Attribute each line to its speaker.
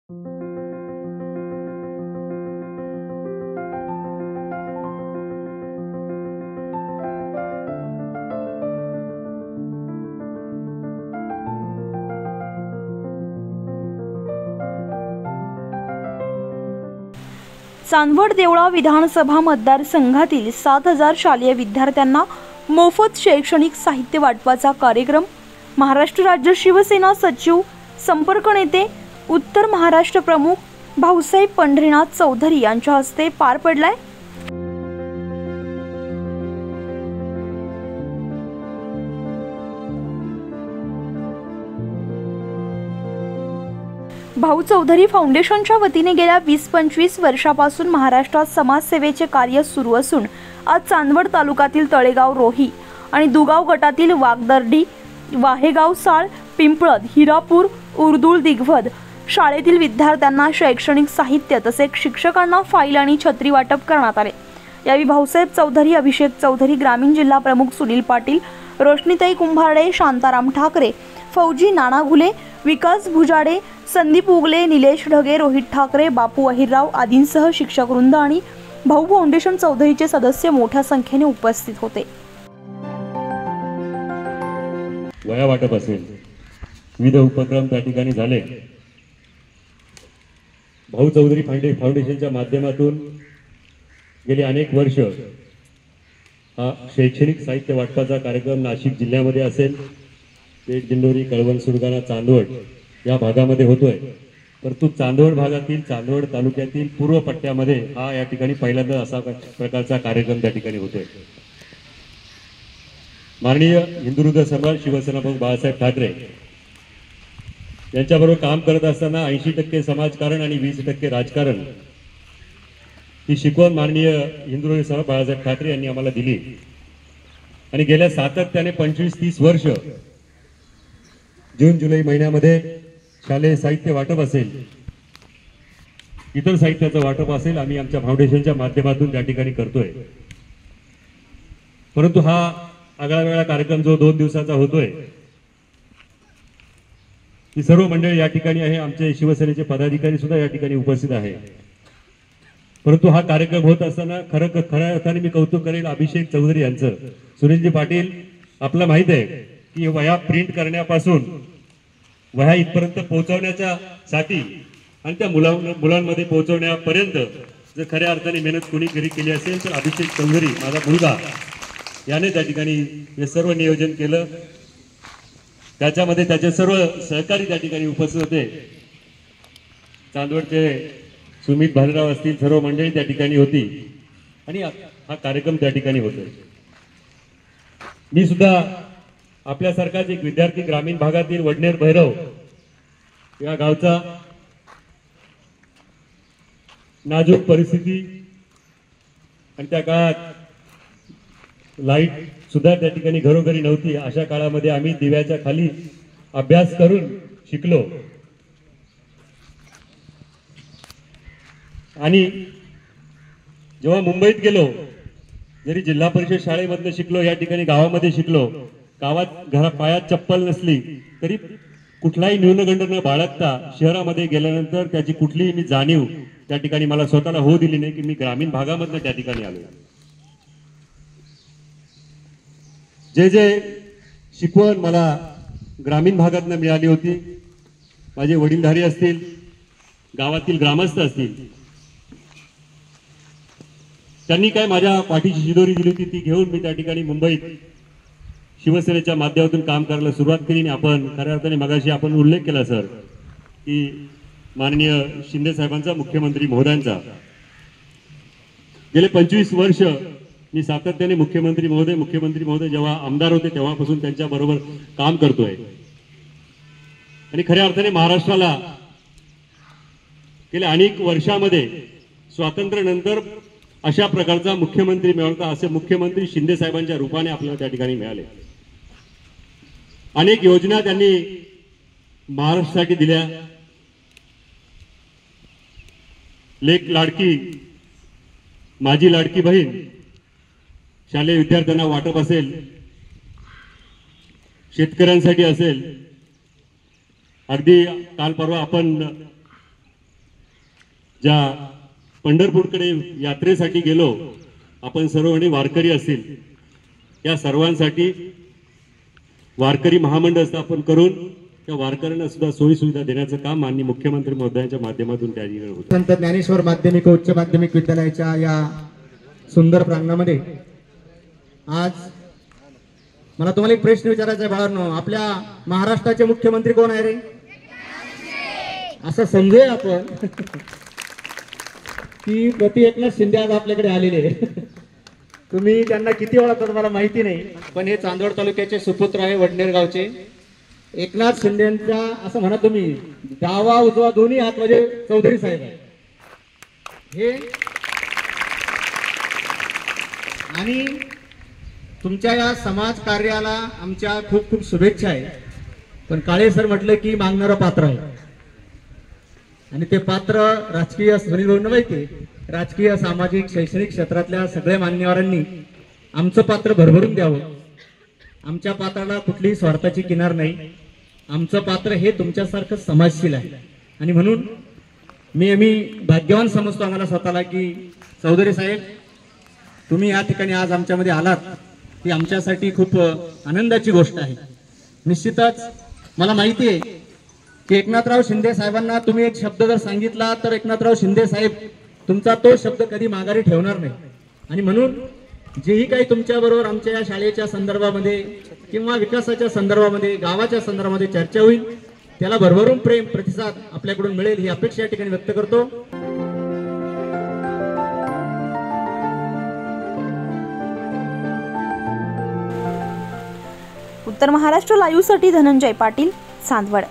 Speaker 1: चांदवड देवळा विधानसभा मतदारसंघातील 7000 शालेय विद्यार्थ्यांना मोफत शैक्षणिक साहित्य वाटपाचा कार्यक्रम महाराष्ट्र राज्य शिवसेना सचिव संपर्क नेते उत्तर महाराष्ट्र प्रमुख भाऊसाहेब पंढरीनाथ चौधरी यांच्या हस्ते पार पडलाय। भाऊ चौधरी फाउंडेशनच्या वतीने गेल्या 20-25 वर्षापासून महाराष्ट्रात समाजसेवेचे कार्य सुरू असून आज चांदवड तालुक्यातील तळेगाव रोही आणि दुगाव गटातील वागदर्डी, वाहेगाव साळ, पिंपळद, हिरापूर, उर्दुळ, दिग्वध शाळेतील विद्यार्थ्यांना शैक्षणिक साहित्य तसेच शिक्षकांना फाईल आणि छत्री वाटप करण्यात आले। यावेळी भाऊसाहेब चौधरी, अभिषेक चौधरी, ग्रामीण जिल्हा प्रमुख सुनील पाटील, रोशनीताई कुंभारडे, शांताराम ठाकरे, फौजी नाना घुले, विकास भुजाडे, संदीप उगले, निलेश ढगे, रोहित ठाकरे, बापू अहिरराव आदींसह शिक्षक वृंद आणि भाऊ फाउंडेशन चौधरीचे सदस्य मोठ्या संख्येने उपस्थित होते।
Speaker 2: वया वाटप असेल, विविध उपक्रम त्या ठिकाणी झाले। भाऊ चौधरी फाउंडेशनच्या माध्यमातून गेली अनेक वर्ष हा शैक्षणिक साहित्य वाटपाचा कार्यक्रम नाशिक जिल्ह्यामध्ये असेल, पेठ, दिंडोरी, कळवण, सुरगाणा, चांदवड या भागामध्ये होतोय। परंतु चांदवड भागातील, चांदवड तालुक्यातील पूर्व पट्ट्यामध्ये हा या ठिकाणी पहिल्यांदा असा प्रकारचा कार्यक्रम त्या ठिकाणी होतोय। माननीय हिंदुहृदय सम्राट शिवसेना प्रमुख बाळासाहेब ठाकरे यांच्याबरोबर काम करत असताना 80% समाजकारण आणि 20% राजकारण ही शिकवण माननीय हिंदुहृदय सम्राट बाळासाहेब ठाकरे यांनी आम्हाला दिली आणि गेल्या सातत्याने 25-30 वर्ष जून जुलै महिन्यामध्ये शालेय साहित्य वाटप असेल, इतर साहित्याचं वाटप असेल, आम्ही आमच्या फाउंडेशनच्या माध्यमातून त्या ठिकाणी करतोय। परंतु हा आगळा वेगळा कार्यक्रम जो 2 दिवसाचा होतोय, ही सर्व मंडळी या ठिकाणी आहे, आमचे शिवसेनेचे पदाधिकारी सुद्धा या ठिकाणी उपस्थित आहे। परंतु हा कार्यक्रम होत असताना खऱ्या अर्थाने मी कौतुक करेल अभिषेक चौधरी यांचं। सुनीलजी पाटील, आपलं माहित आहे की वह्या प्रिंट करण्यापासून वह्या इथपर्यंत पोहोचवण्याच्या साठी आणि त्या मुलांमध्ये पोहोचवण्यापर्यंत जर खऱ्या अर्थाने मेहनत कोणी केली असेल तर अभिषेक चौधरी, माझा मुलगा, याने त्या ठिकाणी हे सर्व नियोजन केलं। त्याच्यामध्ये त्याचे सर्व सहकारी त्या ठिकाणी उपस्थित होते। चांदवडचे सुमित भालेराव असतील, सर्व मंडळी त्या ठिकाणी होती आणि हा कार्यक्रम त्या ठिकाणी होतोय। मी सुद्धा आपल्यासारखाच एक विद्यार्थी, ग्रामीण भागातील वडनेर भैरव या गावचा, नाजूक परिस्थिती आणि त्या काळात लाईट सुद्धा त्या ठिकाणी घरोघरी नव्हती, अशा काळामध्ये आम्ही दिव्याच्या खाली अभ्यास करून शिकलो आणि जेव्हा मुंबईत गेलो, जरी जिल्हा परिषद शाळेमधनं शिकलो, या ठिकाणी गावामध्ये शिकलो, गावात पायात चप्पल नसली तरी कुठलाही न्यूनगंड न बाळगता शहरामध्ये गेल्यानंतर त्याची कुठलीही मी जाणीव त्या ठिकाणी मला स्वतःला होऊ दिली नाही की मी ग्रामीण भागामधनं त्या ठिकाणी आलो। जे शिकवण मला ग्रामीण भागातनं मिळाली होती, माझे वडीलधारी असतील, गावातील ग्रामस्थ असतील, त्यांनी काय माझ्या पाठीची शिदोरी दिली होती, ती घेऊन मी त्या ठिकाणी मुंबईत शिवसेनेच्या माध्यमातून काम करायला सुरुवात केली। आणि आपण खऱ्या अर्थाने मगाशी आपण उल्लेख केला सर की माननीय शिंदे साहेबांचा, मुख्यमंत्री महोदयांचा, गेले 25 वर्ष मी सातत्याने मुख्यमंत्री महोदय जेव्हा आमदार होते तेव्हापासून त्यांच्या बरोबर काम करतोय आणि खऱ्या अर्थाने महाराष्ट्राला गेल्या अनेक वर्षामध्ये स्वातंत्र्यानंतर अशा प्रकारचा मुख्यमंत्री मिळवता, असे मुख्यमंत्री शिंदे साहेबांच्या रूपाने आपल्याला त्या ठिकाणी मिळाले। अनेक योजना त्यांनी महाराष्ट्रासाठी दिल्या। लेक लाडकी, माझी लाडकी बहीण, शालेय विद्यार्थ्यांना वाटप असेल, शेतकऱ्यांसाठी असेल, अगदी काल परवा आपण ज्या पंढरपूरकडे यात्रेसाठी गेलो आपण सर्व आणि वारकरी असतील, या सर्वांसाठी वारकरी महामंडळ स्थापन करून त्या वारकऱ्यांना सुद्धा सोयी सुविधा देण्याचं काम माननीय मुख्यमंत्री महोदयांच्या माध्यमातून त्या ठिकाणी होतं.
Speaker 3: संत ज्ञानेश्वर माध्यमिक व उच्च माध्यमिक विद्यालयाच्या या सुंदर प्रांगणामध्ये आज मला तुम्हाला एक प्रश्न विचारायचा आहे बाळांनो, आपल्या महाराष्ट्राचे मुख्यमंत्री कोण आहे रे? असं समजूया आपण की प्रति एकनाथ शिंदे आज आपल्याकडे आलेले. तुम्ही त्यांना किती ओळखता मला माहिती नाही, पण हे चांदवड तालुक्याचे सुपुत्र आहे, वडनेर गावचे एकनाथ शिंदेंचा असं म्हणा तुम्ही डावा उजवा दोन्ही हात म्हणजे चौधरी साहेब आहे हे. आणि तुमच्या या समाज कार्याला आमच्या खूप खूप शुभेच्छा आहे. पण काळे सर म्हटलं की मागणारं पात्र आहे आणि ते पात्र राजकीय, सुनील भाऊंना माहिती, राजकीय सामाजिक शैक्षणिक क्षेत्रातल्या सगळ्या मान्यवरांनी आमचं पात्र भरभरून द्यावं. आमच्या पात्राला कुठलीही स्वार्थाची किनार नाही. आमचं पात्र हे तुमच्यासारखं समाजशील आहे आणि म्हणून आम्ही भाग्यवान समजतो आम्हाला स्वतःला की चौधरी साहेब तुम्ही या ठिकाणी आज आमच्यामध्ये आलात ही आमच्यासाठी खूप आनंदाची गोष्ट आहे. निश्चितच मला माहिती आहे की एकनाथराव शिंदे साहेबांना तुम्ही एक शब्द जर सांगितला तर एकनाथराव शिंदे साहेब तुमचा तो शब्द कधी माघारी ठेवणार नाही. आणि म्हणून जेही काही तुमच्या बरोबर आमच्या या शाळेच्या संदर्भामध्ये किंवा विकासाच्या संदर्भामध्ये गावाच्या संदर्भामध्ये चर्चा होईल त्याला भरभरून प्रेम प्रतिसाद आपल्याकडून मिळेल ही अपेक्षा या ठिकाणी व्यक्त करतो.
Speaker 1: उत्तर महाराष्ट्र लाईव्हसाठी धनंजय पाटील, चांदवड.